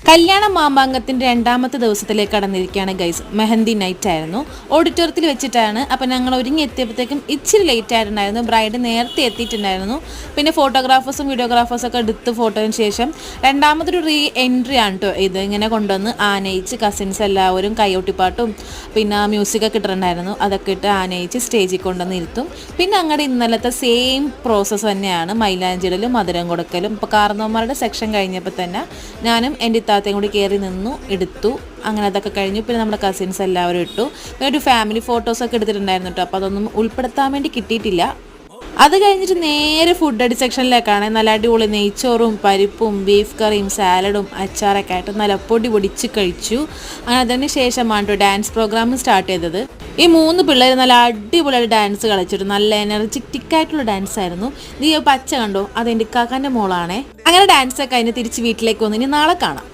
കല്യാണ മാമാങ്കത്തിൻ്റെ രണ്ടാമത്തെ ദിവസത്തിലേക്ക് കടന്നിരിക്കുകയാണ് ഗൈസ്. മെഹന്തി നൈറ്റ് ആയിരുന്നു, ഓഡിറ്റോറിയത്തിൽ വെച്ചിട്ടാണ്. അപ്പം ഞങ്ങൾ ഒരുങ്ങി എത്തിയപ്പോഴത്തേക്കും ഇച്ചിരി ലേറ്റ് ആയിട്ടുണ്ടായിരുന്നു. ബ്രൈഡ് നേരത്തെ എത്തിയിട്ടുണ്ടായിരുന്നു. പിന്നെ ഫോട്ടോഗ്രാഫേഴ്സും വീഡിയോഗ്രാഫേഴ്സൊക്കെ എടുത്ത് ഫോട്ടോന് ശേഷം രണ്ടാമതൊരു എൻട്രി ആണ് കേട്ടോ ഇത്. ഇങ്ങനെ കൊണ്ടുവന്ന് ആനയിച്ച് കസിൻസ് എല്ലാവരും കയ്യൊട്ടിപ്പാട്ടും പിന്നെ മ്യൂസിക്കൊക്കെ ഇട്ടിട്ടുണ്ടായിരുന്നു. അതൊക്കെ ഇട്ട് ആനയിച്ച് സ്റ്റേജിൽ കൊണ്ടുവന്ന് ഇരുത്തും. പിന്നെ അങ്ങോട്ട് ഇന്നലത്തെ സെയിം പ്രോസസ്സ് തന്നെയാണ്, മൈലാഞ്ചിടലും മധുരം കൊടുക്കലും. ഇപ്പോൾ കാർന്നവന്മാരുടെ സെക്ഷൻ കഴിഞ്ഞപ്പോൾ തന്നെ ഞാനും എൻ്റെ ഇത്താത്തയും കൂടി കയറി നിന്നു, എടുത്തു. അങ്ങനെ അതൊക്കെ കഴിഞ്ഞു. പിന്നെ നമ്മുടെ കസിൻസ് എല്ലാവരും ഇട്ടു. പിന്നെ ഒരു ഫാമിലി ഫോട്ടോസൊക്കെ എടുത്തിട്ടുണ്ടായിരുന്നു കേട്ടോ. അപ്പോൾ അതൊന്നും ഉൾപ്പെടുത്താൻ വേണ്ടി കിട്ടിയിട്ടില്ല. അത് കഴിഞ്ഞിട്ട് നേരെ ഫുഡ് അടി സെക്ഷനിലേക്കാണ്. നല്ല അടിപൊളി നെയ്ച്ചോറും പരിപ്പും ബീഫ് കറിയും സാലഡും അച്ചാറൊക്കെ ആയിട്ട് നല്ല പൊടിച്ച് കഴിച്ചു. അങ്ങനെ അതിന് ശേഷമാണ് ഡാൻസ് പ്രോഗ്രാം സ്റ്റാർട്ട് ചെയ്തത്. ഈ 3 പിള്ളേർ നല്ല അടിപൊളിയായിട്ട് ഡാൻസ് കളിച്ചിട്ട് നല്ല എനർജറ്റിക്കായിട്ടുള്ള ഡാൻസ് ആയിരുന്നു. നീ പച്ച കണ്ടോ, അതെൻ്റെ കാക്കാൻ്റെ മോളാണേ. അങ്ങനെ ഡാൻസൊക്കെ കഴിഞ്ഞ് തിരിച്ച് വീട്ടിലേക്ക് വന്നു. ഇനി നാളെ കാണാം.